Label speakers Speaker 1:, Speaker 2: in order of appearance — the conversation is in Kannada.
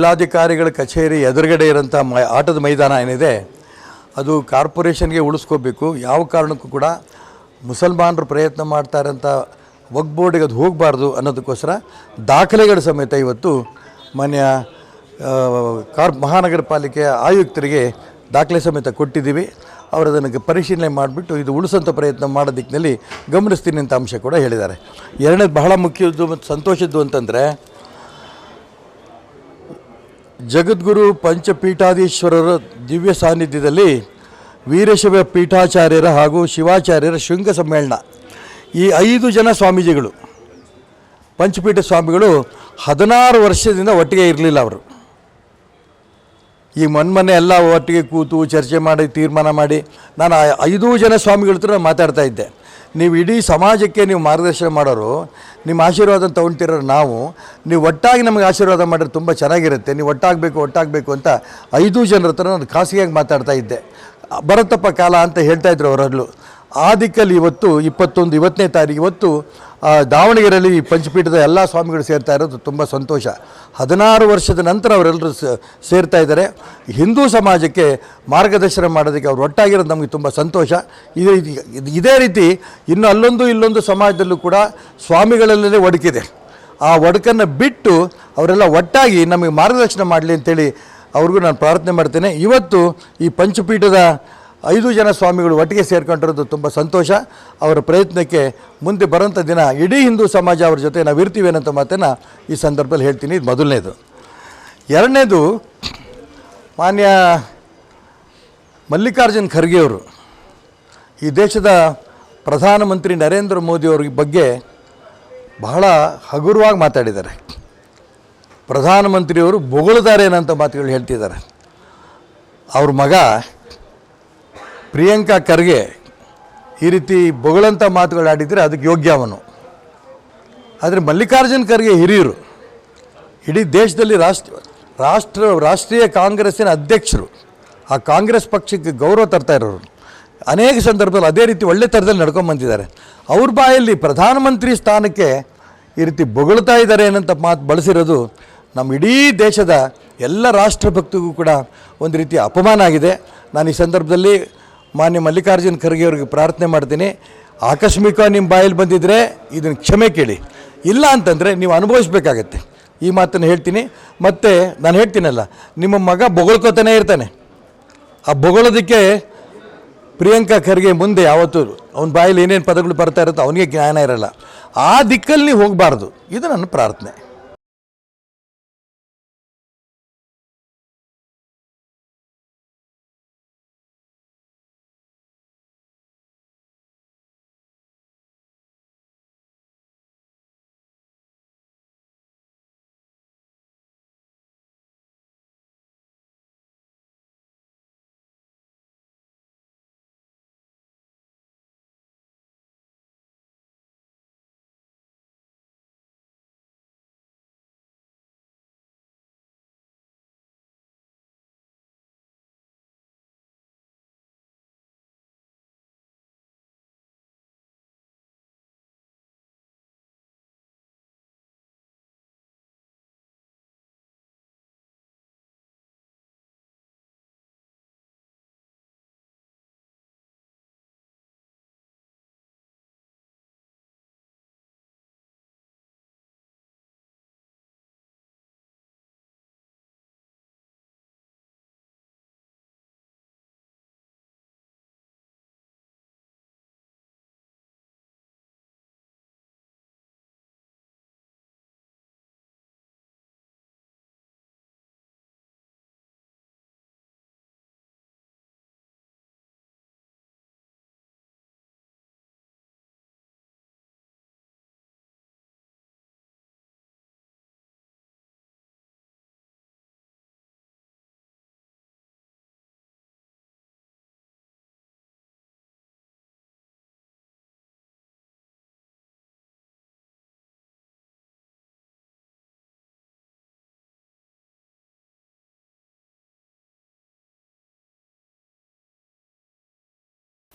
Speaker 1: ಜಿಲ್ಲಾಧಿಕಾರಿಗಳ ಕಚೇರಿ ಎದುರುಗಡೆ ಇರೋಂಥ ಆಟದ ಮೈದಾನ ಏನಿದೆ ಅದು ಕಾರ್ಪೊರೇಷನ್ಗೆ ಉಳಿಸ್ಕೋಬೇಕು. ಯಾವ ಕಾರಣಕ್ಕೂ ಕೂಡ ಮುಸಲ್ಮಾನರು ಪ್ರಯತ್ನ ಮಾಡ್ತಾರಂಥ ವಕ್ಫ್ ಬೋರ್ಡಿಗೆ ಅದು ಹೋಗಬಾರ್ದು ಅನ್ನೋದಕ್ಕೋಸ್ಕರ ದಾಖಲೆಗಳ ಸಮೇತ ಇವತ್ತು ಮಾನ್ಯ ಮಹಾನಗರ ಪಾಲಿಕೆಯ ಆಯುಕ್ತರಿಗೆ ದಾಖಲೆ ಸಮೇತ ಕೊಟ್ಟಿದ್ದೀವಿ. ಅವರು ಅದನ್ನು ಪರಿಶೀಲನೆ ಮಾಡಿಬಿಟ್ಟು ಇದು ಉಳಿಸೋಂಥ ಪ್ರಯತ್ನ ಮಾಡೋ ದಿಕ್ಕಿನಲ್ಲಿ ಗಮನಿಸ್ತೀನಿ ಅಂತ ಅಂಶ ಕೂಡ ಹೇಳಿದ್ದಾರೆ. ಎರಡನೇದು ಬಹಳ ಮುಖ್ಯದ್ದು ಮತ್ತು ಸಂತೋಷದ್ದು ಅಂತಂದರೆ ಜಗದ್ಗುರು ಪಂಚಪೀಠಾಧೀಶ್ವರರ ದಿವ್ಯ ಸಾನ್ನಿಧ್ಯದಲ್ಲಿ ವೀರಶೈವ ಪೀಠಾಚಾರ್ಯರ ಹಾಗೂ ಶಿವಾಚಾರ್ಯರ ಶೃಂಗ ಸಮ್ಮೇಳನ. ಈ 5 ಜನ ಸ್ವಾಮೀಜಿಗಳು ಪಂಚಪೀಠ ಸ್ವಾಮಿಗಳು 16 ವರ್ಷದಿಂದ ಒಟ್ಟಿಗೆ ಇರಲಿಲ್ಲ. ಅವರು ಈ ಮೊನ್ನೆ ಎಲ್ಲ ಒಟ್ಟಿಗೆ ಕೂತು ಚರ್ಚೆ ಮಾಡಿ ತೀರ್ಮಾನ ಮಾಡಿ ನಾನು 5 ಜನ ಸ್ವಾಮಿಗಳ ಹತ್ರ ಮಾತಾಡ್ತಾ ಇದ್ದೆ. ನೀವು ಇಡೀ ಸಮಾಜಕ್ಕೆ ನೀವು ಮಾರ್ಗದರ್ಶನ ಮಾಡೋರು, ನಿಮ್ಮ ಆಶೀರ್ವಾದ ತೊಗೊಳ್ತಿರೋರು ನಾವು, ನೀವು ಒಟ್ಟಾಗಿ ನಮಗೆ ಆಶೀರ್ವಾದ ಮಾಡಿದ್ರೆ ತುಂಬ ಚೆನ್ನಾಗಿರುತ್ತೆ, ನೀವು ಒಟ್ಟಾಗಬೇಕು ಅಂತ 5 ಜನರ ಹತ್ರ ನಾನು ಖಾಸಗಿಯಾಗಿ ಮಾತಾಡ್ತಾ ಇದ್ದೆ. ಬರುತ್ತಪ್ಪ ಕಾಲ ಅಂತ ಹೇಳ್ತಾಯಿದ್ರು ಅವರಲ್ಲೂ. ಆ ದಿಕ್ಕಲ್ಲಿ ಇವತ್ತನೇ ತಾರೀಕು ಇವತ್ತು ದಾವಣಗೆರೆಯಲ್ಲಿ ಪಂಚಪೀಠದ ಎಲ್ಲ ಸ್ವಾಮಿಗಳು ಸೇರ್ತಾ ಇರೋದು ತುಂಬ ಸಂತೋಷ. 16 ವರ್ಷದ ನಂತರ ಅವರೆಲ್ಲರೂ ಸೇರ್ತಾ ಇದ್ದಾರೆ. ಹಿಂದೂ ಸಮಾಜಕ್ಕೆ ಮಾರ್ಗದರ್ಶನ ಮಾಡೋದಕ್ಕೆ ಅವ್ರು ಒಟ್ಟಾಗಿರೋದು ನಮಗೆ ತುಂಬ ಸಂತೋಷ. ಇದೇ ರೀತಿ ಇನ್ನು ಇಲ್ಲೊಂದು ಸಮಾಜದಲ್ಲೂ ಕೂಡ ಸ್ವಾಮಿಗಳಲ್ಲೇ ಒಡಕಿದೆ. ಆ ಒಡಕನ್ನು ಬಿಟ್ಟು ಅವರೆಲ್ಲ ಒಟ್ಟಾಗಿ ನಮಗೆ ಮಾರ್ಗದರ್ಶನ ಮಾಡಲಿ ಅಂತೇಳಿ ಅವ್ರಿಗೂ ನಾನು ಪ್ರಾರ್ಥನೆ ಮಾಡ್ತೇನೆ. ಇವತ್ತು ಈ ಪಂಚಪೀಠದ 5 ಜನ ಸ್ವಾಮಿಗಳು ಒಟ್ಟಿಗೆ ಸೇರ್ಕೊಂಡಿರೋದು ತುಂಬ ಸಂತೋಷ. ಅವರ ಪ್ರಯತ್ನಕ್ಕೆ ಮುಂದೆ ಬರೋಂಥ ದಿನ ಇಡೀ ಹಿಂದೂ ಸಮಾಜ ಅವ್ರ ಜೊತೆ ನಾವು ಇರ್ತೀವಿ ಅನ್ನೋಂಥ ಮಾತನ್ನು ಈ ಸಂದರ್ಭದಲ್ಲಿ ಹೇಳ್ತೀನಿ. ಇದು ಮೊದಲನೇದು. ಎರಡನೇದು, ಮಾನ್ಯ ಮಲ್ಲಿಕಾರ್ಜುನ್ ಖರ್ಗೆ ಅವರು ಈ ದೇಶದ ಪ್ರಧಾನಮಂತ್ರಿ ನರೇಂದ್ರ ಮೋದಿಯವ್ರ ಬಗ್ಗೆ ಬಹಳ ಹಗುರವಾಗಿ ಮಾತಾಡಿದ್ದಾರೆ. ಪ್ರಧಾನಮಂತ್ರಿಯವರು ಬೊಗಳಿದ್ದಾರೆ ಅನ್ನೋಂಥ ಮಾತುಗಳು ಹೇಳ್ತಿದ್ದಾರೆ. ಅವ್ರ ಮಗ ಪ್ರಿಯಾಂಕಾ ಖರ್ಗೆ ಈ ರೀತಿ ಬೊಗಳಂಥ ಮಾತುಗಳಾಡಿದರೆ ಅದಕ್ಕೆ ಯೋಗ್ಯ ಅವನು. ಆದರೆ ಮಲ್ಲಿಕಾರ್ಜುನ್ ಖರ್ಗೆ ಹಿರಿಯರು, ಇಡೀ ದೇಶದಲ್ಲಿ ರಾಷ್ಟ್ರೀಯ ಕಾಂಗ್ರೆಸ್ಸಿನ ಅಧ್ಯಕ್ಷರು, ಆ ಕಾಂಗ್ರೆಸ್ ಪಕ್ಷಕ್ಕೆ ಗೌರವ ತರ್ತಾ ಇರೋರು, ಅನೇಕ ಸಂದರ್ಭದಲ್ಲಿ ಅದೇ ರೀತಿ ಒಳ್ಳೆ ಥರದಲ್ಲಿ ನಡ್ಕೊಂಬಂದಿದ್ದಾರೆ. ಅವ್ರ ಬಾಯಲ್ಲಿ ಪ್ರಧಾನಮಂತ್ರಿ ಸ್ಥಾನಕ್ಕೆ ಈ ರೀತಿ ಬೊಗಳ್ತಾ ಇದ್ದಾರೆ ಅನ್ನೋಂಥ ಮಾತು ಬಳಸಿರೋದು ನಮ್ಮ ಇಡೀ ದೇಶದ ಎಲ್ಲ ರಾಷ್ಟ್ರಭಕ್ತಿಗೂ ಕೂಡ ಒಂದು ರೀತಿ ಅಪಮಾನ ಆಗಿದೆ. ನಾನು ಈ ಸಂದರ್ಭದಲ್ಲಿ ಮಾನ್ಯ ಮಲ್ಲಿಕಾರ್ಜುನ್ ಖರ್ಗೆ ಅವ್ರಿಗೆ ಪ್ರಾರ್ಥನೆ ಮಾಡ್ತೀನಿ, ಆಕಸ್ಮಿಕ ನಿಮ್ಮ ಬಾಯಲ್ಲಿ ಬಂದಿದ್ದರೆ ಇದನ್ನು ಕ್ಷಮೆ ಕೇಳಿ, ಇಲ್ಲ ಅಂತಂದರೆ ನೀವು ಅನುಭವಿಸ್ಬೇಕಾಗತ್ತೆ. ಈ ಮಾತನ್ನು ಹೇಳ್ತೀನಿ. ಮತ್ತು ನಾನು ಹೇಳ್ತೀನಲ್ಲ, ನಿಮ್ಮ ಮಗ ಬೊಗಳ್ಕೋತಾನೆ ಇರ್ತಾನೆ. ಆ ಬೊಗಳೋದಕ್ಕೆ ಪ್ರಿಯಾಂಕಾ ಖರ್ಗೆ ಮುಂದೆ ಯಾವತ್ತೂ ಅವನ ಬಾಯಲ್ಲಿ ಏನೇನು ಪದಗಳು ಬರ್ತಾ ಇರುತ್ತೋ ಅವನಿಗೆ ಜ್ಞಾನ ಇರಲ್ಲ. ಆ ದಿಕ್ಕಲ್ಲಿ ನೀವು ಹೋಗಬಾರ್ದು. ಇದು ನನ್ನ ಪ್ರಾರ್ಥನೆ.